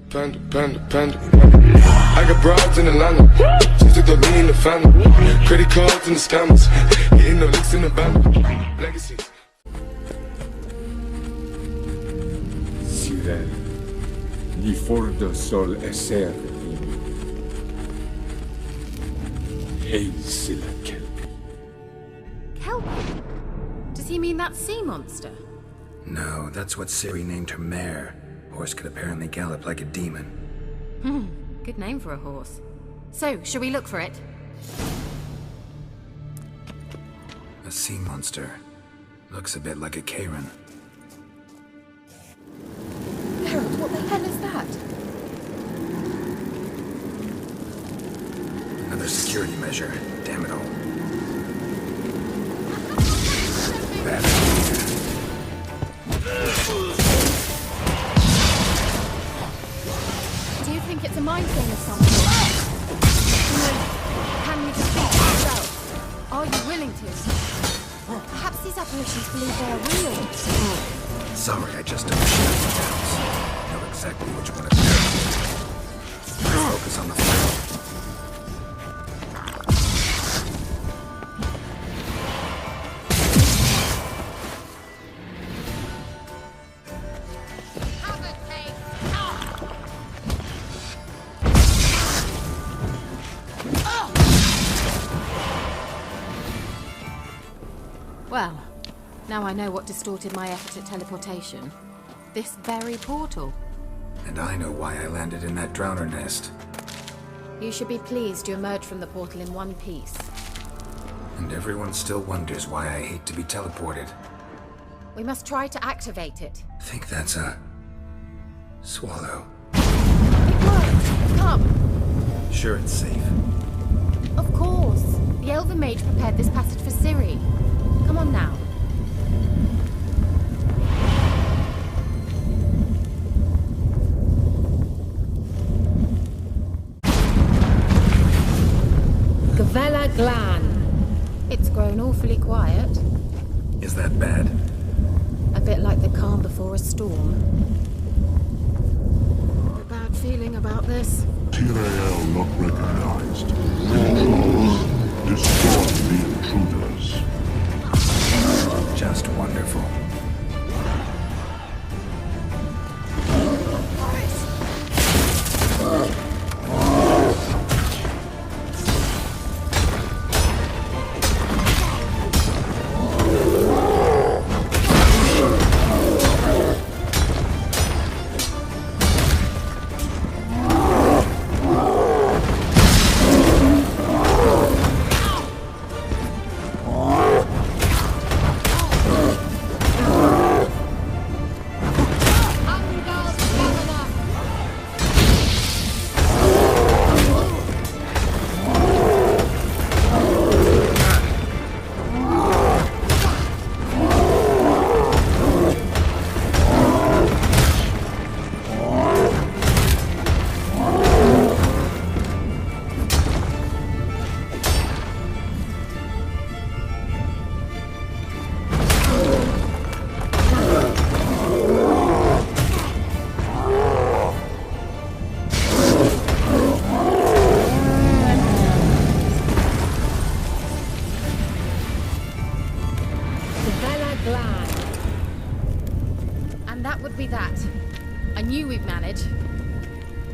Panda. I got broads in Atlanta. Just took the lean in the family. Credit cards and the scammers. Hitting the licks in the band. Legacies. Sirel, gli fordo sol esser Hail Silla Kelpie. Kelpie? Does he mean that sea monster? No, that's what Ciri named her mare. Horse could apparently gallop like a demon. Good name for a horse. So, shall we look for it? A sea monster. Looks a bit like a Karen. Harold, what the hell is that? Another security measure. Damn it all. Bad idea. Do you think it's a mind thing of some sort? Can you defeat it yourself? Are you willing to? Perhaps these apparitions believe they are real. Sorry, I just don't share the doubts. Know exactly which one it is. Focus on the fight. Well, now I know what distorted my effort at teleportation. This very portal. And I know why I landed in that drowner nest. You should be pleased you emerged from the portal in one piece. And everyone still wonders why I hate to be teleported. We must try to activate it. Think that's a... swallow. It worked! Come! Sure it's safe. Of course! The Elven Mage prepared this passage for Ciri. Come on now. Gavella Glan. It's grown awfully quiet. Is that bad? A bit like the calm before a storm. A bad feeling about this. Tyrael not recognized. Destroy the intruders. Just wonderful.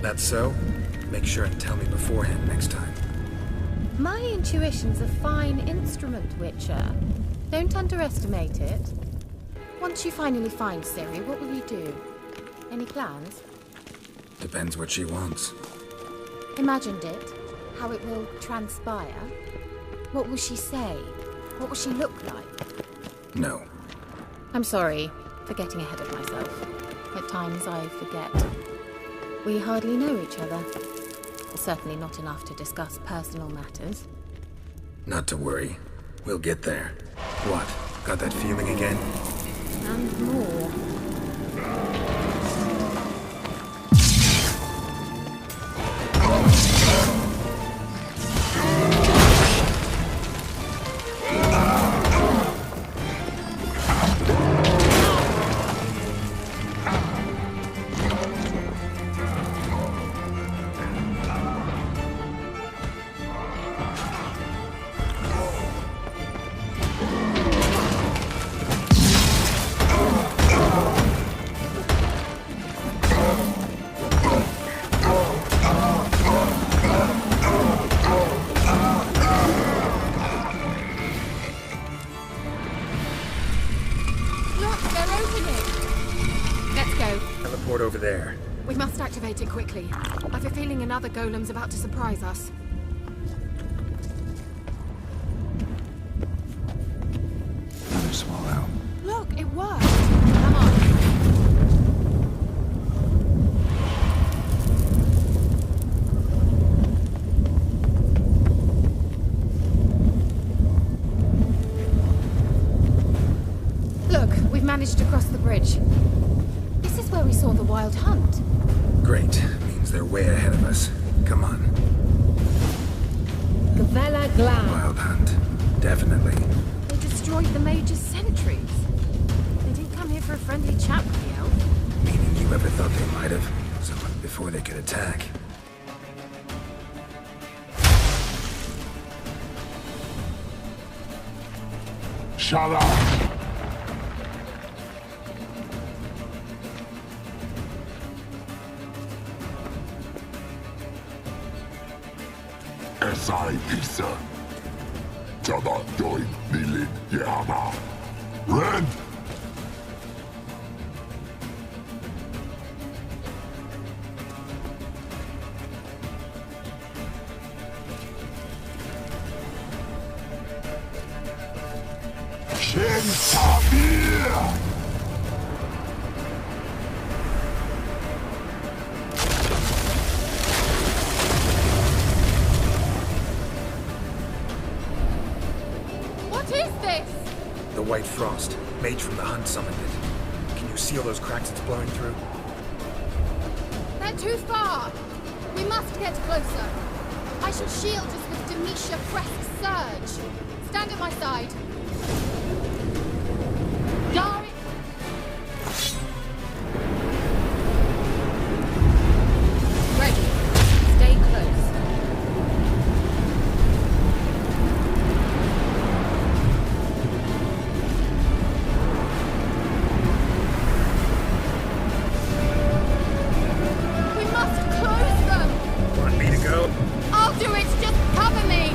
That's so? Make sure and tell me beforehand next time. My intuition's a fine instrument, Witcher. Don't underestimate it. Once you finally find Ciri, what will you do? Any plans? Depends what she wants. Imagined it? How it will transpire? What will she say? What will she look like? No. I'm sorry for getting ahead of myself. At times I forget. We hardly know each other. Certainly not enough to discuss personal matters. Not to worry. We'll get there. What? Got that feeling again? And more. must activate it quickly. I've a feeling another golem's about to surprise us. Another swallow. Look, it worked. Come on. Look, we've managed to cross the bridge. This is where we saw the wild hunt. Great. Means they're way ahead of us. Come on. Gavella Glam. Wild hunt. Definitely. They destroyed the Major's sentries. They didn't come here for a friendly chat with the elf. Meaning you ever thought they might have? Someone before they could attack. Shut up! SI Lisa. Jada join Nilin Yama. Red! Shin Sabir! The white frost. Mage from the hunt summoned it. Can you seal those cracks it's blowing through? They're too far. We must get closer. I shall shield us with Demetia Crest's surge. Stand at my side. Dari! Ready. Stay close. I'll do it! Just cover me!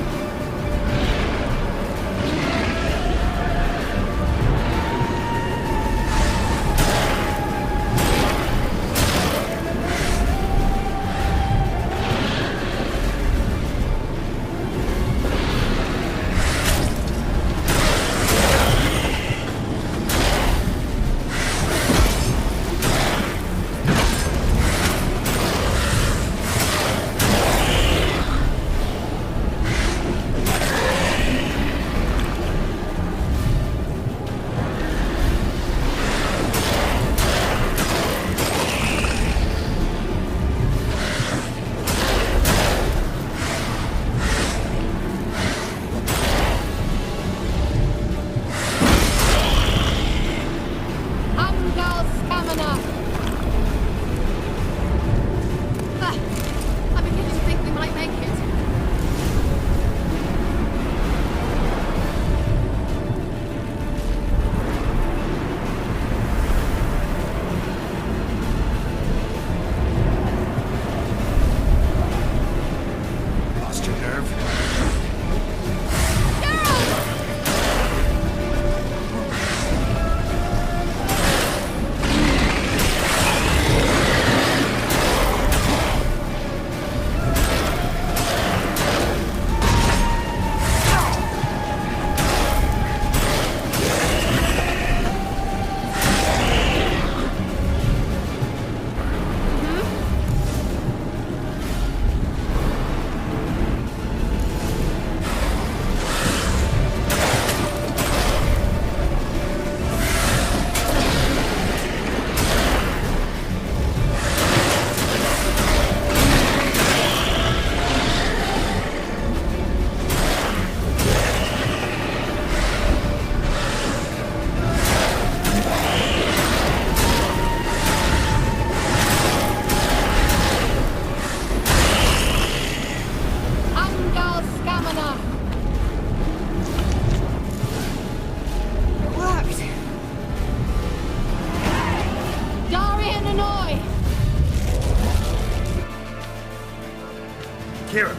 Kira!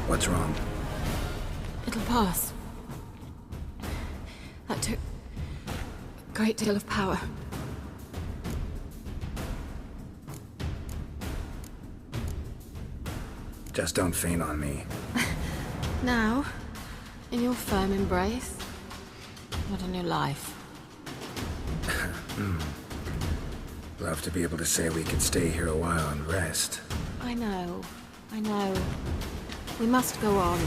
What's wrong? It'll pass. That took a great deal of power. Just don't faint on me. Now, in your firm embrace, what a new life. Love to be able to say we could stay here a while and rest. I know. We must go on.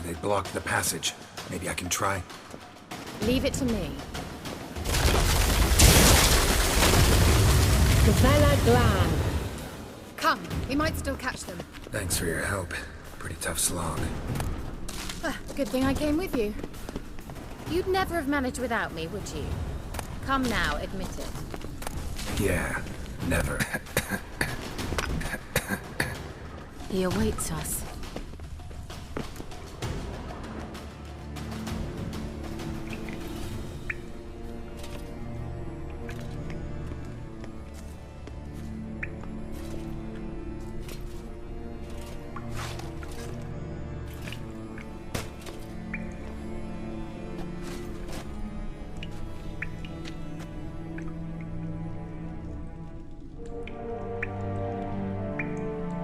They blocked the passage. Maybe I can try. Leave it to me. Come, we might still catch them. Thanks for your help. Pretty tough slog. Good thing I came with you. You'd never have managed without me, would you? Come now, admit it. Yeah, never. He awaits us.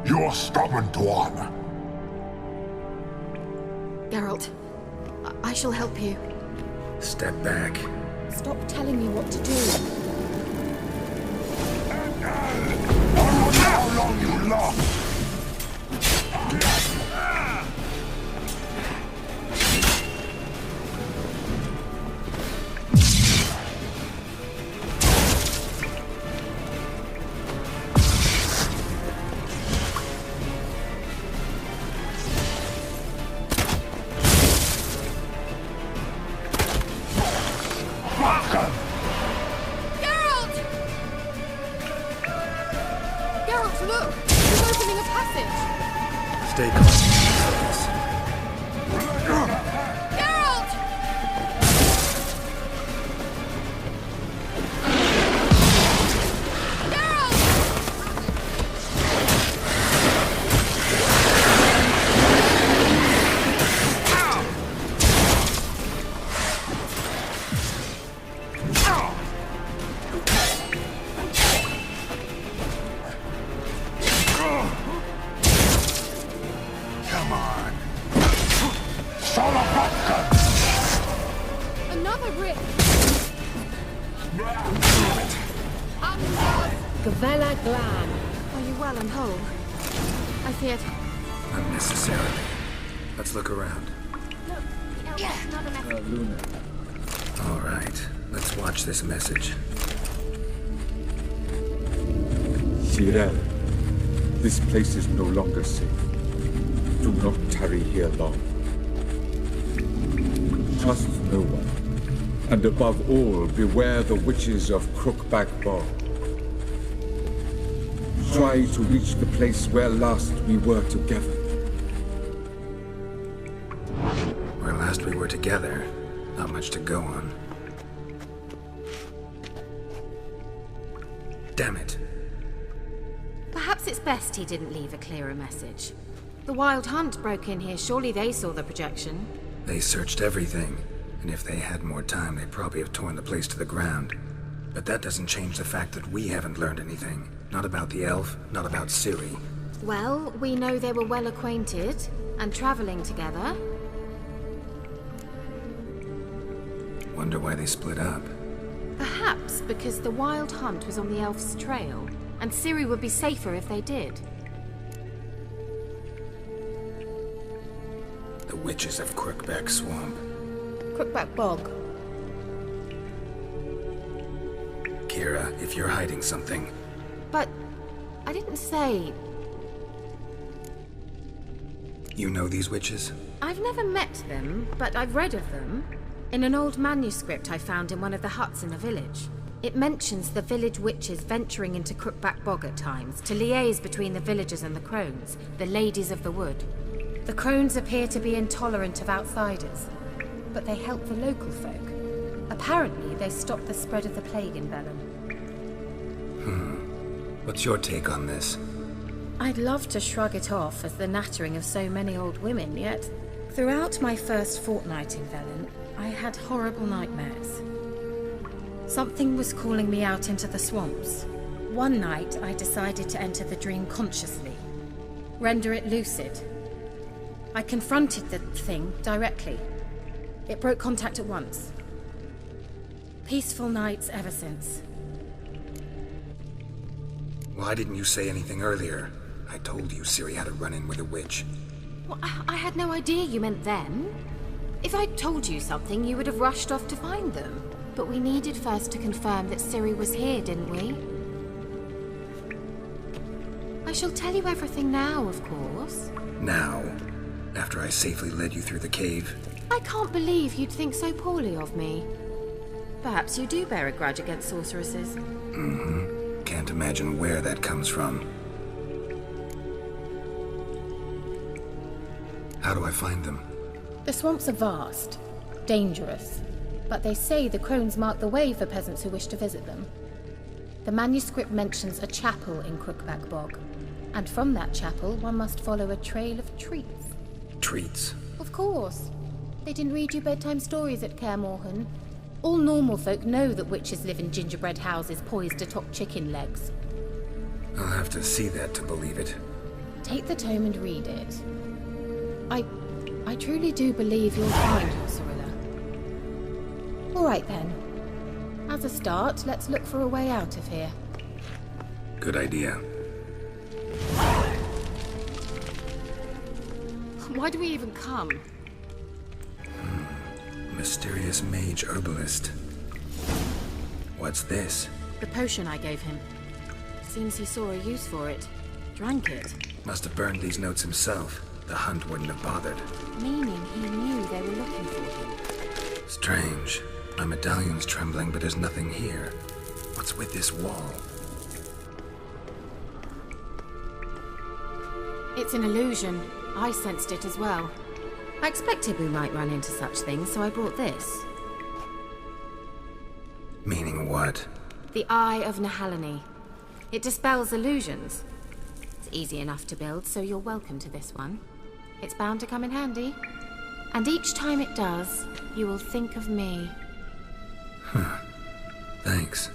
You're stubborn, Tuan. Geralt, I shall help you. Step back. Stop telling me what to do. I wonder how long you last. Geralt, look! He's opening a passage! Stay calm. Geralt! Come on. Son of Another rip! Gavella Glan. Are you well and whole? I feared... Unnecessarily. Let's look around. Luna. All right, let's watch this message. Cyril, this place is no longer safe. Do not tarry here long. Trust no one. And above all, beware the witches of Crookback Bog. Try to reach the place where last we were together. Where last we were together, not much to go on. Damn it. Perhaps it's best he didn't leave a clearer message. The Wild Hunt broke in here. Surely they saw the projection. They searched everything, and if they had more time, they'd probably have torn the place to the ground. But that doesn't change the fact that we haven't learned anything. Not about the elf, not about Ciri. Well, we know they were well acquainted and traveling together. Wonder why they split up. Perhaps because the Wild Hunt was on the elf's trail, and Ciri would be safer if they did. The witches of Crookback Swamp. Crookback Bog. Kira, if you're hiding something... But I didn't say... You know these witches? I've never met them, but I've read of them. In an old manuscript I found in one of the huts in the village. It mentions the village witches venturing into Crookback Bog at times to liaise between the villagers and the crones, the ladies of the wood. The crones appear to be intolerant of outsiders, but they help the local folk. Apparently, they stopped the spread of the plague in Vellum. What's your take on this? I'd love to shrug it off as the nattering of so many old women, yet Throughout my first fortnight in Velen, I had horrible nightmares. Something was calling me out into the swamps. One night, I decided to enter the dream consciously, render it lucid. I confronted the thing directly. It broke contact at once. Peaceful nights ever since. Why didn't you say anything earlier? I told you Ciri had a run-in with a witch. Well, I had no idea you meant them. If I'd told you something, you would have rushed off to find them. But we needed first to confirm that Ciri was here, didn't we? I shall tell you everything now, of course. Now? After I safely led you through the cave? I can't believe you'd think so poorly of me. Perhaps you do bear a grudge against sorceresses. Mm-hmm. Can't imagine where that comes from. How do I find them? The swamps are vast, dangerous, but they say the crones mark the way for peasants who wish to visit them. The manuscript mentions a chapel in Crookback Bog, and from that chapel one must follow a trail of treats. Treats? Of course. They didn't read you bedtime stories at Kaer Morhen. All normal folk know that witches live in gingerbread houses poised atop chicken legs. I'll have to see that to believe it. Take the tome and read it. I truly do believe you'll find your Cyrilla. All right then. As a start, let's look for a way out of here. Good idea. Why do we even come? Mysterious mage herbalist. What's this? The potion I gave him. Seems he saw a use for it. Drank it. Must have burned these notes himself. The hunt wouldn't have bothered. Meaning he knew they were looking for him. Strange. My medallion's trembling, but there's nothing here. What's with this wall? It's an illusion. I sensed it as well. I expected we might run into such things, so I brought this. Meaning what? The Eye of Nahalani. It dispels illusions. It's easy enough to build, so you're welcome to this one. It's bound to come in handy. And each time it does, you will think of me. Huh. Thanks.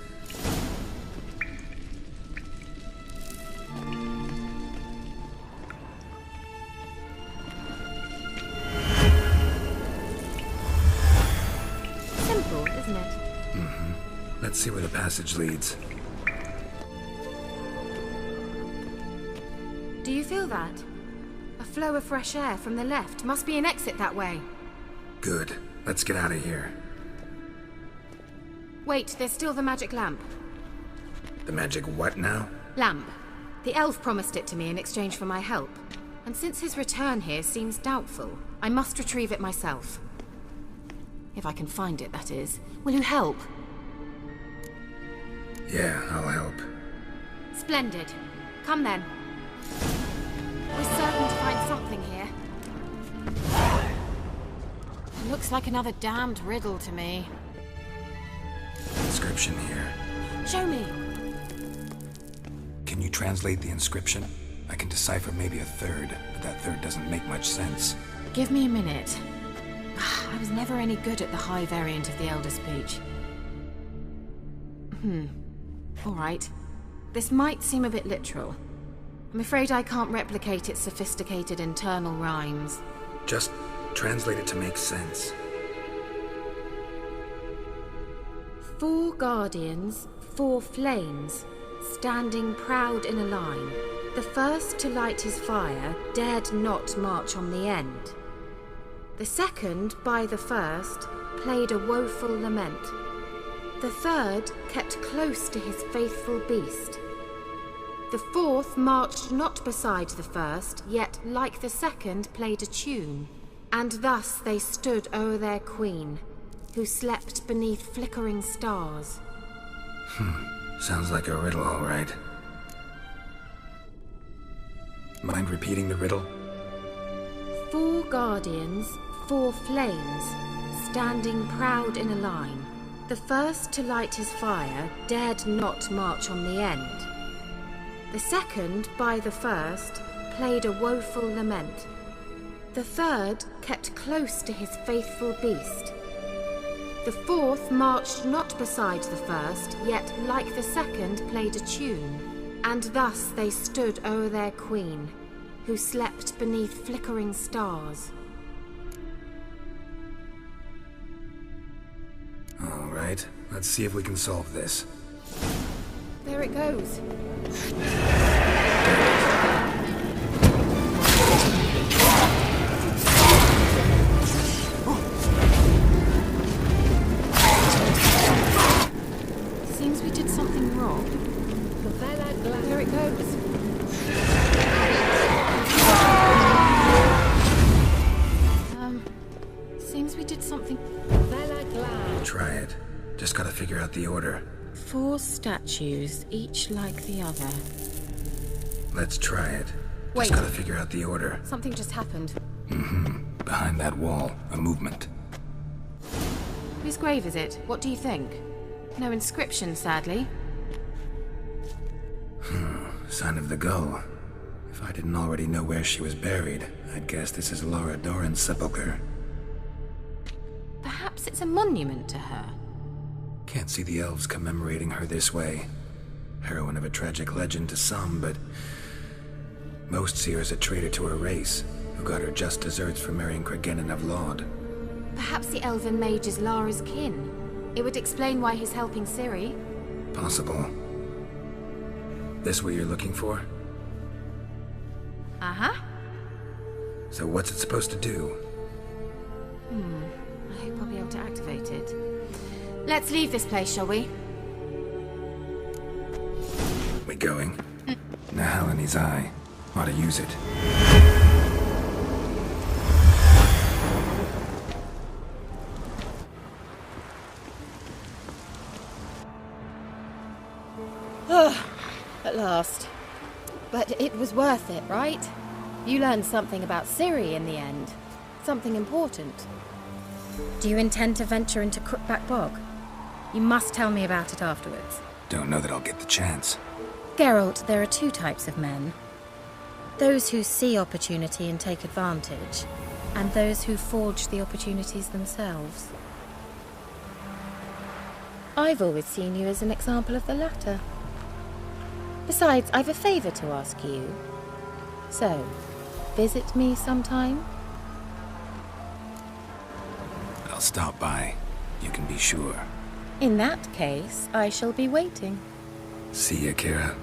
Simple, isn't it? Mm-hmm. Let's see where the passage leads. Do you feel that? A flow of fresh air from the left. Must be an exit that way. Good. Let's get out of here. Wait, there's still the magic lamp. The magic what now? Lamp. The elf promised it to me in exchange for my help. And since his return here seems doubtful, I must retrieve it myself. If I can find it, that is. Will you help? Yeah, I'll help. Splendid. Come then. We're certain to find something here. It looks like another damned riddle to me. Inscription here. Show me. Can you translate the inscription? I can decipher maybe a third, but that third doesn't make much sense. Give me a minute. I was never any good at the high variant of the Elder Speech. All right. This might seem a bit literal. I'm afraid I can't replicate its sophisticated internal rhymes. Just translate it to make sense. 4 guardians, 4 flames, standing proud in a line. The first to light his fire dared not march on the end. The second, by the first, played a woeful lament. The third kept close to his faithful beast. The fourth marched not beside the first, yet, like the second, played a tune. And thus they stood o'er their queen, who slept beneath flickering stars. Sounds like a riddle, all right. Mind repeating the riddle? 4 guardians, 4 flames, standing proud in a line. The first to light his fire dared not march on the end. The second, by the first, played a woeful lament. The third kept close to his faithful beast. The fourth marched not beside the first, yet like the second played a tune. And thus they stood o'er their queen, who slept beneath flickering stars. All right, let's see if we can solve this. There it goes. Seems we did something wrong. There it goes. Seems we did something. Try it. Just gotta figure out the order. 4 statues, each like the other. Let's try it. Wait. Just gotta figure out the order. Something just happened. Behind that wall, a movement. Whose grave is it? What do you think? No inscription, sadly. Sign of the gull. If I didn't already know where she was buried, I'd guess this is Laura Doran's sepulcher. Perhaps it's a monument to her. Can't see the elves commemorating her this way. Heroine of a tragic legend to some, but most see her as a traitor to her race, who got her just deserts for marrying Cregennan of Laud. Perhaps the elven mage is Lara's kin. It would explain why he's helping Ciri. Possible. This what you're looking for? Uh-huh. So what's it supposed to do? I hope I'll be able to activate it. Let's leave this place, shall we? We going? Nahal in his eye. Ought to use it. At last. But it was worth it, right? You learned something about Ciri in the end. Something important. Do you intend to venture into Crookback Bog? You must tell me about it afterwards. Don't know that I'll get the chance. Geralt, there are 2 types of men. Those who see opportunity and take advantage, and those who forge the opportunities themselves. I've always seen you as an example of the latter. Besides, I've a favor to ask you. So, visit me sometime? I'll stop by. You can be sure. In that case, I shall be waiting. See ya, Kira.